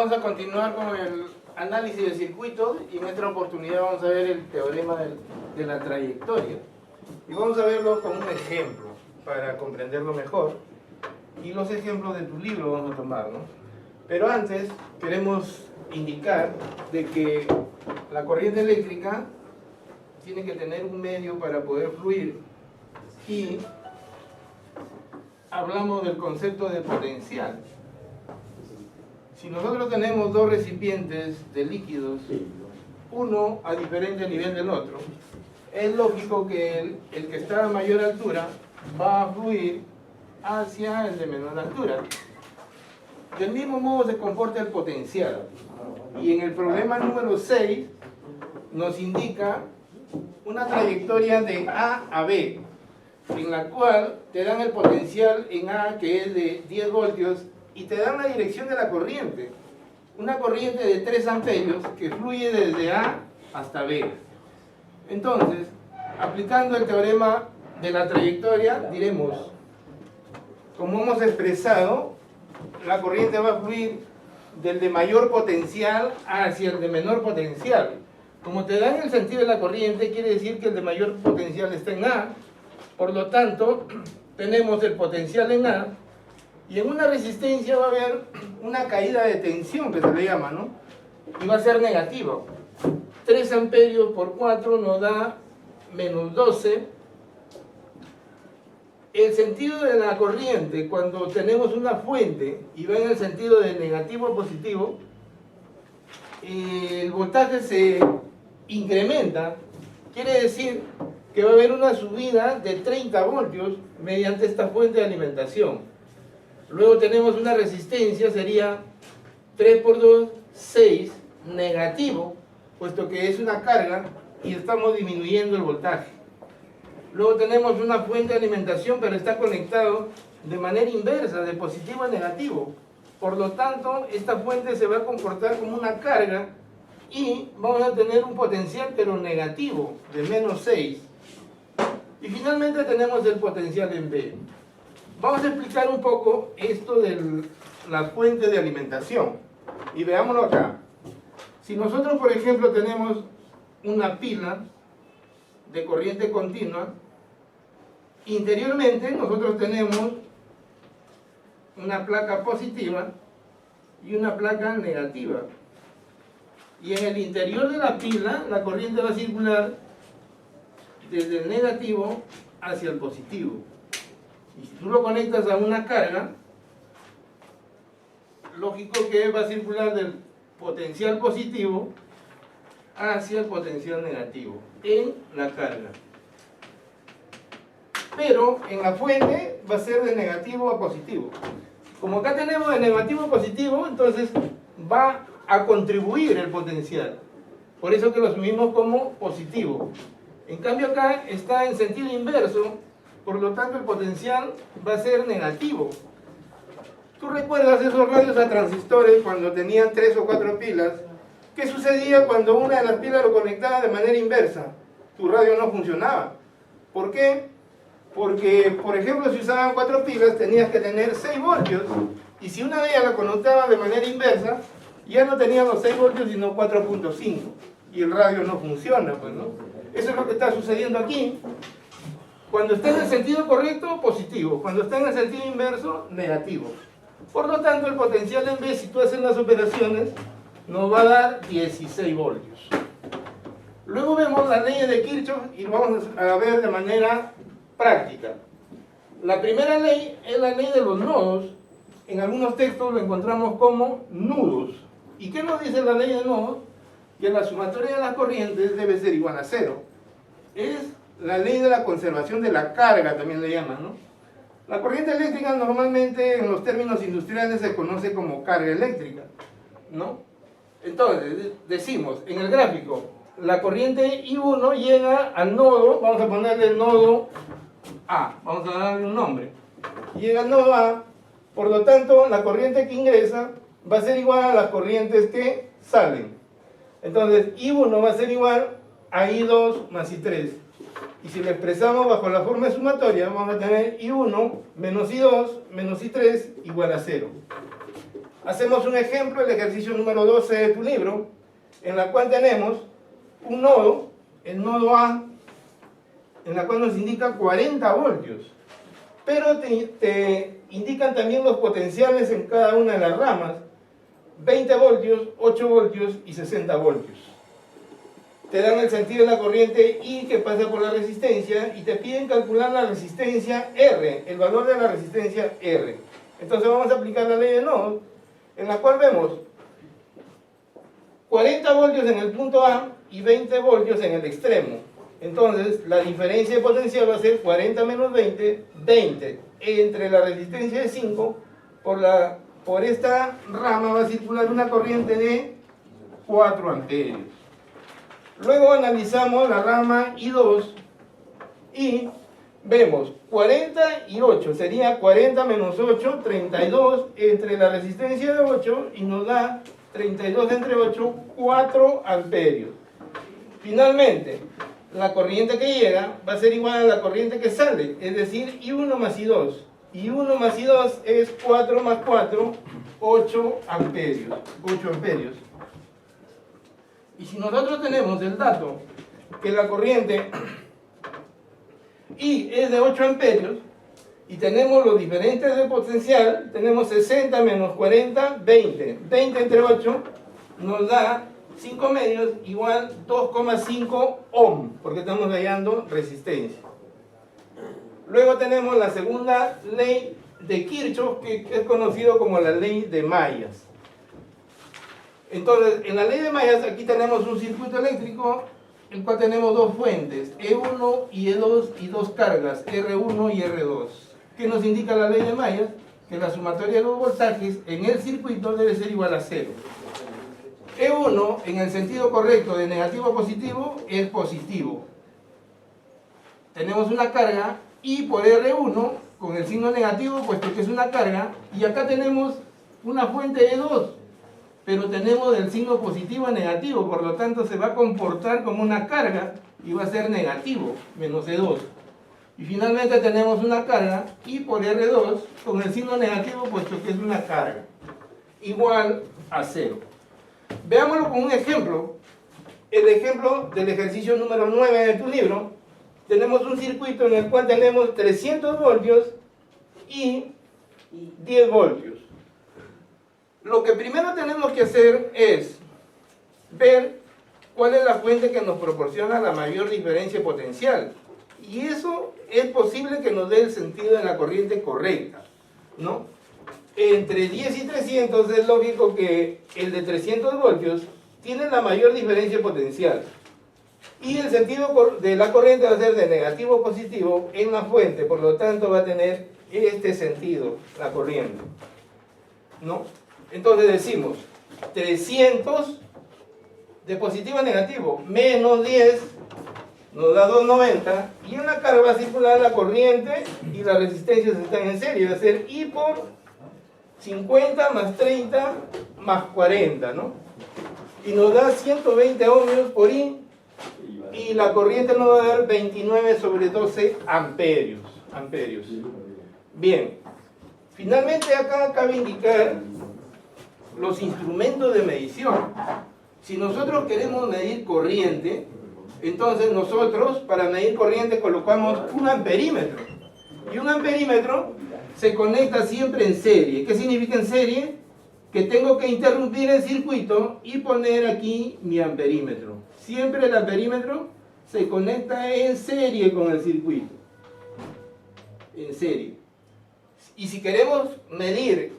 Vamos a continuar con el análisis de circuitos y en esta oportunidad vamos a ver el teorema de la trayectoria. Y vamos a verlo con un ejemplo para comprenderlo mejor. Y los ejemplos de tu libro vamos a tomar, ¿no? Pero antes queremos indicar de que la corriente eléctrica tiene que tener un medio para poder fluir y hablamos del concepto de potencial. Si nosotros tenemos dos recipientes de líquidos, uno a diferente nivel del otro, es lógico que el que está a mayor altura va a fluir hacia el de menor altura. Del mismo modo se comporta el potencial. Y en el problema número 6 nos indica una trayectoria de A a B, en la cual te dan el potencial en A, que es de 10 voltios, y te dan la dirección de la corriente. Una corriente de 3 amperios que fluye desde A hasta B. Entonces, aplicando el teorema de la trayectoria, diremos, como hemos expresado, la corriente va a fluir del de mayor potencial hacia el de menor potencial. Como te dan el sentido de la corriente, quiere decir que el de mayor potencial está en A. Por lo tanto, tenemos el potencial en A. Y en una resistencia va a haber una caída de tensión, que se le llama, ¿no? Y va a ser negativo. 3 amperios por 4 nos da menos 12. El sentido de la corriente, cuando tenemos una fuente y va en el sentido de negativo a positivo, el voltaje se incrementa. Quiere decir que va a haber una subida de 30 voltios mediante esta fuente de alimentación. Luego tenemos una resistencia, sería 3 por 2, 6, negativo, puesto que es una carga y estamos disminuyendo el voltaje. Luego tenemos una fuente de alimentación, pero está conectado de manera inversa, de positivo a negativo. Por lo tanto, esta fuente se va a comportar como una carga y vamos a tener un potencial, pero negativo, de menos 6. Y finalmente tenemos el potencial en B. Vamos a explicar un poco esto de la fuente de alimentación. Y veámoslo acá. Si nosotros, por ejemplo, tenemos una pila de corriente continua, interiormente nosotros tenemos una placa positiva y una placa negativa. Y en el interior de la pila, la corriente va a circular desde el negativo hacia el positivo. Y si tú lo conectas a una carga, lógico que va a circular del potencial positivo hacia el potencial negativo en la carga. Pero en la fuente va a ser de negativo a positivo. Como acá tenemos de negativo a positivo, entonces va a contribuir el potencial. Por eso que lo asumimos como positivo. En cambio acá está en sentido inverso, por lo tanto el potencial va a ser negativo. ¿Tú recuerdas esos radios a transistores cuando tenían 3 o 4 pilas? ¿Qué sucedía cuando una de las pilas lo conectaba de manera inversa? Tu radio no funcionaba. ¿Por qué? Porque, por ejemplo, si usaban 4 pilas tenías que tener 6 voltios y si una de ellas la conectaba de manera inversa, ya no tenía los 6 voltios sino 4.5 y el radio no funciona, pues, ¿no? Eso es lo que está sucediendo aquí. Cuando está en el sentido correcto, positivo. Cuando está en el sentido inverso, negativo. Por lo tanto, el potencial en B, si tú haces las operaciones, nos va a dar 16 voltios. Luego vemos las leyes de Kirchhoff y vamos a ver de manera práctica. La primera ley es la ley de los nodos. En algunos textos lo encontramos como nudos. ¿Y qué nos dice la ley de nodos? Que la sumatoria de las corrientes debe ser igual a 0. Es la ley de la conservación de la carga, también le llaman, ¿no? La corriente eléctrica normalmente en los términos industriales se conoce como carga eléctrica, ¿no? Entonces, decimos, en el gráfico, la corriente I1 llega al nodo, vamos a ponerle el nodo A, vamos a darle un nombre. Llega al nodo A, por lo tanto, la corriente que ingresa va a ser igual a las corrientes que salen. Entonces, I1 va a ser igual a I2 más I3. Y si lo expresamos bajo la forma sumatoria, vamos a tener I1 menos I2 menos I3 igual a 0. Hacemos un ejemplo, el ejercicio número 12 de tu libro, en la cual tenemos un nodo, el nodo A, en la cual nos indica 40 voltios. Pero te indican también los potenciales en cada una de las ramas, 20 voltios, 8 voltios y 60 voltios. Te dan el sentido de la corriente I que pasa por la resistencia y te piden calcular la resistencia R, el valor de la resistencia R. Entonces vamos a aplicar la ley de nodos, en la cual vemos 40 voltios en el punto A y 20 voltios en el extremo. Entonces la diferencia de potencial va a ser 40 menos 20, 20. Entre la resistencia de 5, por esta rama va a circular una corriente de 4 amperios. Luego analizamos la rama I2 y vemos 40 y 8, sería 40 menos 8, 32 entre la resistencia de 8 y nos da 32 entre 8, 4 amperios. Finalmente, la corriente que llega va a ser igual a la corriente que sale, es decir, I1 más I2. I1 más I2 es 4 más 4, 8 amperios. 8 amperios. Y si nosotros tenemos el dato que la corriente I es de 8 amperios y tenemos los diferentes de potencial, tenemos 60 menos 40, 20. 20 entre 8 nos da 5 medios igual 2,5 ohm, porque estamos hallando resistencia. Luego tenemos la segunda ley de Kirchhoff, que es conocido como la ley de mallas. Entonces, en la ley de mallas aquí tenemos un circuito eléctrico, el cual tenemos dos fuentes, E1 y E2, y dos cargas, R1 y R2. ¿Qué nos indica la ley de mallas? Que la sumatoria de los voltajes en el circuito debe ser igual a 0. E1, en el sentido correcto de negativo a positivo, es positivo. Tenemos una carga I por R1 con el signo negativo, puesto que es una carga, y acá tenemos una fuente E2, pero tenemos el signo positivo a negativo, por lo tanto se va a comportar como una carga y va a ser negativo, menos E2. Y finalmente tenemos una carga I por R2 con el signo negativo, puesto que es una carga, igual a 0. Veámoslo con un ejemplo. El ejemplo del ejercicio número 9 de tu libro. Tenemos un circuito en el cual tenemos 300 voltios y 10 voltios. Lo que primero tenemos que hacer es ver cuál es la fuente que nos proporciona la mayor diferencia potencial. Y eso es posible que nos dé el sentido de la corriente correcta, ¿no? Entre 10 y 300 es lógico que el de 300 voltios tiene la mayor diferencia potencial. Y el sentido de la corriente va a ser de negativo a positivo en la fuente, por lo tanto va a tener este sentido, la corriente, ¿no? Entonces decimos 300 de positivo a negativo, menos 10 nos da 290, y en la carga va a circular la corriente y las resistencias están en serie, va a ser I por 50 más 30 más 40, ¿no? Y nos da 120 ohmios por I, y la corriente nos va a dar 29 sobre 12 amperios. Bien, finalmente acá cabe indicar los instrumentos de medición. Si nosotros queremos medir corriente, entonces nosotros para medir corriente colocamos un amperímetro. Y un amperímetro se conecta siempre en serie. ¿Qué significa en serie? Que tengo que interrumpir el circuito y poner aquí mi amperímetro. Siempre el amperímetro se conecta en serie con el circuito. En serie. Y si queremos medir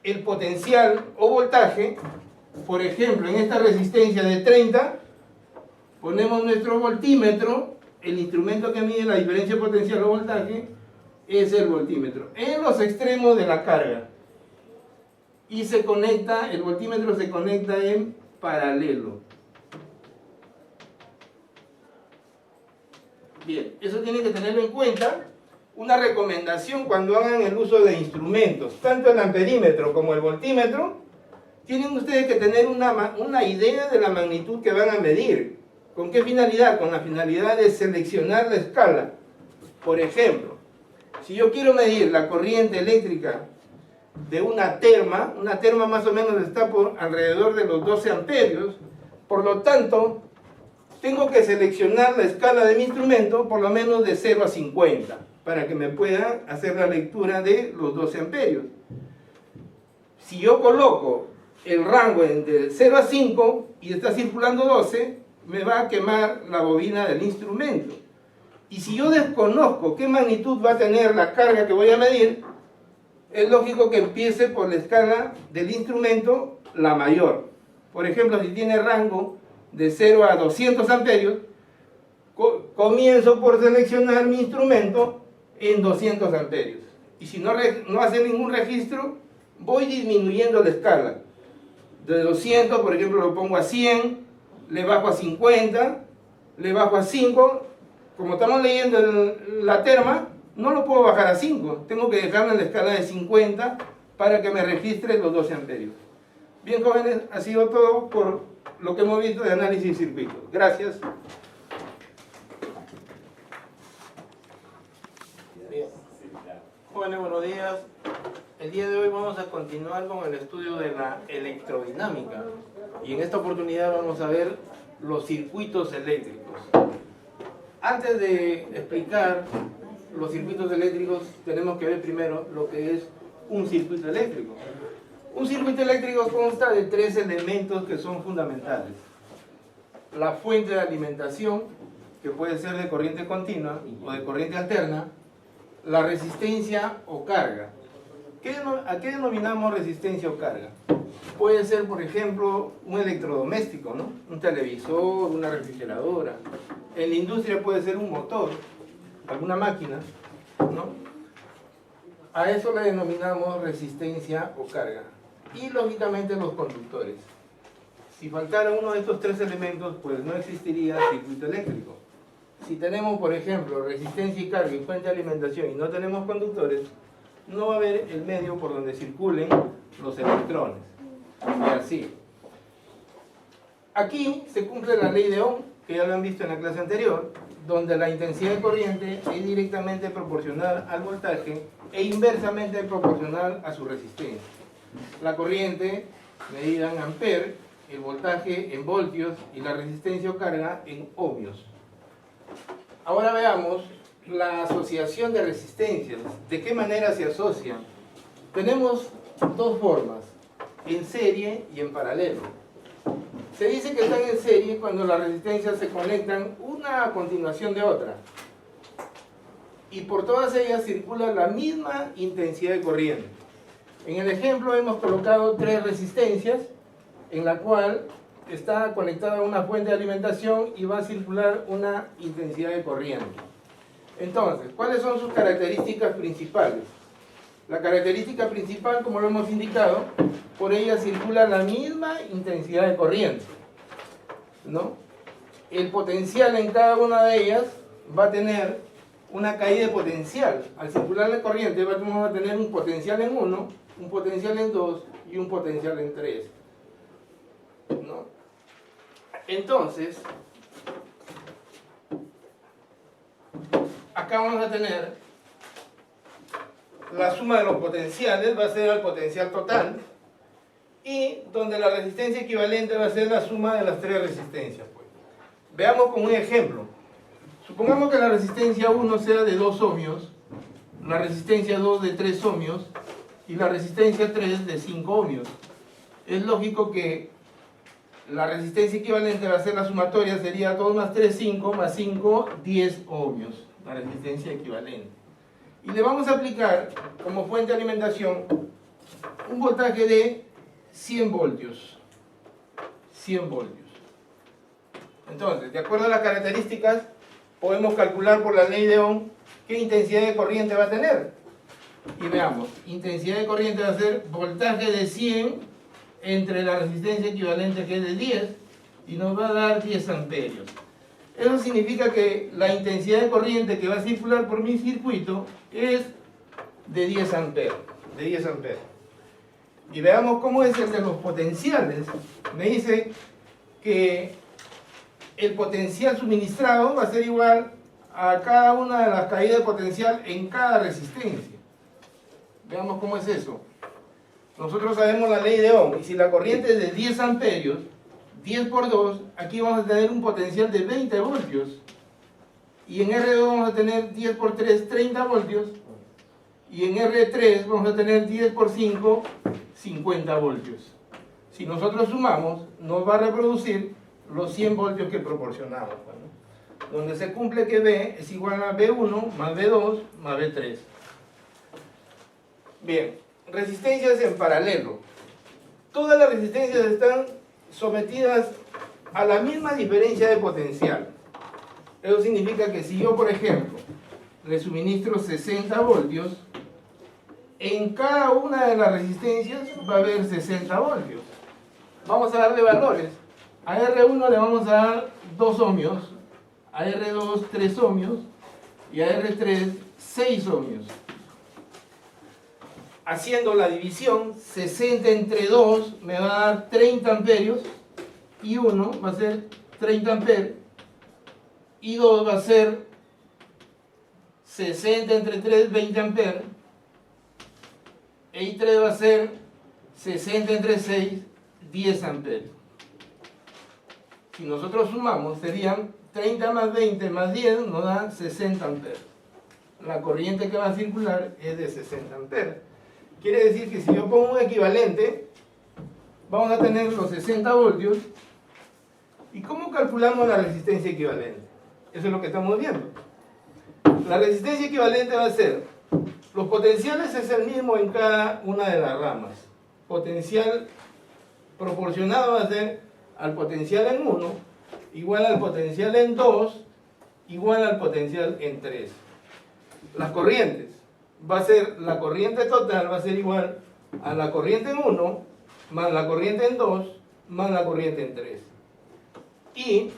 el potencial o voltaje, por ejemplo, en esta resistencia de 30, ponemos nuestro voltímetro, el instrumento que mide la diferencia potencial o voltaje es el voltímetro, en los extremos de la carga. Y se conecta, el voltímetro se conecta en paralelo. Bien, eso tienen que tenerlo en cuenta. Una recomendación cuando hagan el uso de instrumentos, tanto el amperímetro como el voltímetro, tienen ustedes que tener una idea de la magnitud que van a medir. ¿Con qué finalidad? Con la finalidad de seleccionar la escala. Por ejemplo, si yo quiero medir la corriente eléctrica de una terma más o menos está por alrededor de los 12 amperios, por lo tanto, tengo que seleccionar la escala de mi instrumento por lo menos de 0 a 50, para que me pueda hacer la lectura de los 12 amperios. Si yo coloco el rango de 0 a 5 y está circulando 12, me va a quemar la bobina del instrumento. Y si yo desconozco qué magnitud va a tener la carga que voy a medir, es lógico que empiece por la escala del instrumento, la mayor. Por ejemplo, si tiene rango de 0 a 200 amperios, comienzo por seleccionar mi instrumento en 200 amperios. Y si no hace ningún registro, voy disminuyendo la escala. De 200, por ejemplo, lo pongo a 100, le bajo a 50, le bajo a 5. Como estamos leyendo la terma, no lo puedo bajar a 5. Tengo que dejarlo en la escala de 50 para que me registre los 12 amperios. Bien, jóvenes, ha sido todo por lo que hemos visto de análisis de circuitos. Gracias. Bien. Jóvenes, buenos días. El día de hoy vamos a continuar con el estudio de la electrodinámica. Y en esta oportunidad vamos a ver los circuitos eléctricos. Antes de explicar los circuitos eléctricos, tenemos que ver primero lo que es un circuito eléctrico. Un circuito eléctrico consta de 3 elementos que son fundamentales. La fuente de alimentación, que puede ser de corriente continua o de corriente alterna, la resistencia o carga. ¿A qué denominamos resistencia o carga? Puede ser, por ejemplo, un electrodoméstico, ¿no? Un televisor, una refrigeradora. En la industria puede ser un motor, alguna máquina, ¿no? A eso le denominamos resistencia o carga. Y lógicamente los conductores. Si faltara uno de estos 3 elementos, pues no existiría circuito eléctrico. Si tenemos, por ejemplo, resistencia y carga y fuente de alimentación y no tenemos conductores, no va a haber el medio por donde circulen los electrones. Y así. Aquí se cumple la ley de Ohm, que ya lo han visto en la clase anterior, donde la intensidad de corriente es directamente proporcional al voltaje e inversamente proporcional a su resistencia. La corriente medida en amperes, el voltaje en voltios y la resistencia o carga en ohmios. Ahora veamos la asociación de resistencias. ¿De qué manera se asocian? Tenemos 2 formas, en serie y en paralelo. Se dice que están en serie cuando las resistencias se conectan una a continuación de otra. Y por todas ellas circula la misma intensidad de corriente. En el ejemplo hemos colocado 3 resistencias, en la cual está conectada una fuente de alimentación y va a circular una intensidad de corriente. Entonces, ¿cuáles son sus características principales? La característica principal, como lo hemos indicado, por ella circula la misma intensidad de corriente, ¿no? El potencial en cada una de ellas va a tener una caída de potencial. Al circular la corriente vamos a tener un potencial en 1, un potencial en 2 y un potencial en 3, ¿no? Entonces, acá vamos a tener la suma de los potenciales, va a ser el potencial total, y donde la resistencia equivalente va a ser la suma de las 3 resistencias. Pues. Veamos con un ejemplo. Supongamos que la resistencia 1 sea de 2 ohmios, la resistencia 2 de 3 ohmios y la resistencia 3 de 5 ohmios. Es lógico que la resistencia equivalente va a ser la sumatoria, sería 2 más 3, 5, más 5, 10 ohmios, la resistencia equivalente. Y le vamos a aplicar como fuente de alimentación un voltaje de 100 voltios. 100 voltios. Entonces, de acuerdo a las características, podemos calcular por la ley de Ohm qué intensidad de corriente va a tener. Y veamos, intensidad de corriente va a ser voltaje de 100 entre la resistencia equivalente que es de 10 y nos va a dar 10 amperios. Eso significa que la intensidad de corriente que va a circular por mi circuito es de 10 amperes. De 10 amperes. Y veamos cómo es el de los potenciales. Me dice que el potencial suministrado va a ser igual a cada una de las caídas de potencial en cada resistencia. Veamos cómo es eso. nosotros sabemos la ley de Ohm, y si la corriente es de 10 amperios, 10 por 2, aquí vamos a tener un potencial de 20 voltios. Y en R2 vamos a tener 10 por 3, 30 voltios. Y en R3 vamos a tener 10 por 5, 50 voltios. Si nosotros sumamos, nos va a reproducir los 100 voltios que proporcionamos, ¿no? Donde se cumple que B es igual a B1 más B2 más B3. Bien, resistencias en paralelo. Todas las resistencias están sometidas a la misma diferencia de potencial. Eso significa que si yo, por ejemplo, le suministro 60 voltios, en cada una de las resistencias va a haber 60 voltios. Vamos a darle valores. A R1 le vamos a dar 2 ohmios, a R2 3 ohmios y a R3 6 ohmios. Haciendo la división, 60 entre 2 me va a dar 30 amperios y 1 va a ser 30 amperios y 2 va a ser 60 entre 3, 20 amperios y 3 va a ser 60 entre 6, 10 amperios. Si nosotros sumamos, serían 30 más 20 más 10 nos da 60 amperios. La corriente que va a circular es de 60 amperios. Quiere decir que si yo pongo un equivalente, vamos a tener los 60 voltios. ¿Y cómo calculamos la resistencia equivalente? Eso es lo que estamos viendo. La resistencia equivalente va a ser, los potenciales es el mismo en cada una de las ramas. Potencial proporcionado va a ser al potencial en 1, igual al potencial en 2, igual al potencial en 3. Las corrientes, va a ser, la corriente total va a ser igual a la corriente en 1, más la corriente en 2, más la corriente en 3. Y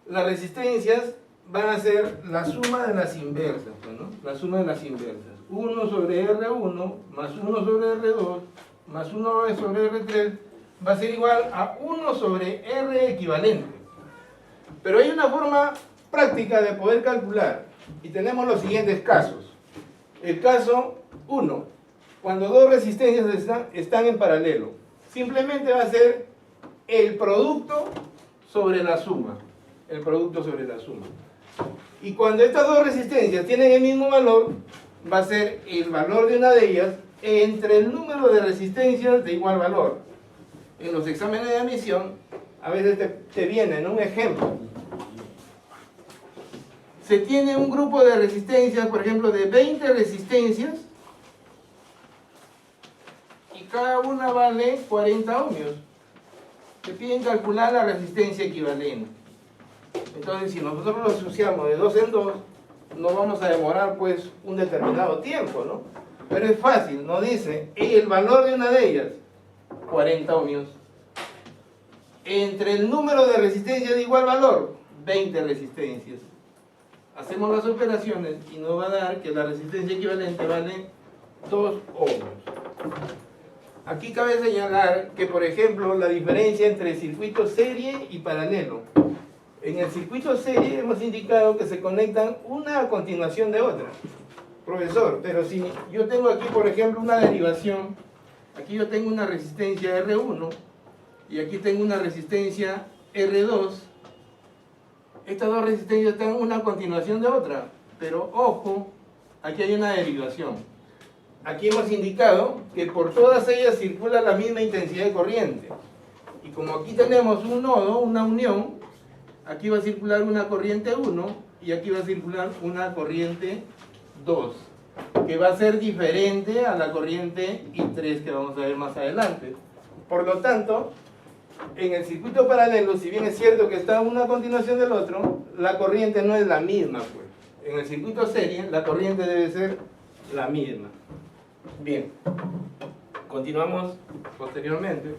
las resistencias van a ser la suma de las inversas, ¿no? La suma de las inversas. 1 sobre R1 más 1 sobre R2 más 1 sobre R3 va a ser igual a 1 sobre R equivalente. Pero hay una forma práctica de poder calcular y tenemos los siguientes casos. El caso 1, cuando dos resistencias están en paralelo, simplemente va a ser el producto sobre la suma. El producto sobre la suma. Y cuando estas dos resistencias tienen el mismo valor, va a ser el valor de una de ellas entre el número de resistencias de igual valor. En los exámenes de admisión, a veces te viene en un ejemplo. Se tiene un grupo de resistencias, por ejemplo, de 20 resistencias, y cada una vale 40 ohmios. Te piden calcular la resistencia equivalente. Entonces, si nosotros lo asociamos de 2 en 2, no vamos a demorar pues un determinado tiempo, ¿no? Pero es fácil, nos dice el valor de una de ellas, 40 ohmios, entre el número de resistencias de igual valor, 20 resistencias. Hacemos las operaciones y nos va a dar que la resistencia equivalente vale 2 ohmios. Aquí cabe señalar que, por ejemplo, la diferencia entre circuito serie y paralelo. En el circuito serie hemos indicado que se conectan una a continuación de otra. Profesor, pero si yo tengo aquí, por ejemplo, una derivación, aquí yo tengo una resistencia R1 y aquí tengo una resistencia R2, estas dos resistencias están una a continuación de otra, pero ojo, aquí hay una derivación. Aquí hemos indicado que por todas ellas circula la misma intensidad de corriente. Y como aquí tenemos un nodo, una unión, aquí va a circular una corriente 1 y aquí va a circular una corriente 2, que va a ser diferente a la corriente I3 que vamos a ver más adelante. Por lo tanto, en el circuito paralelo, si bien es cierto que está una a continuación del otro, la corriente no es la misma, pues. En el circuito serie, la corriente debe ser la misma. Bien, continuamos posteriormente.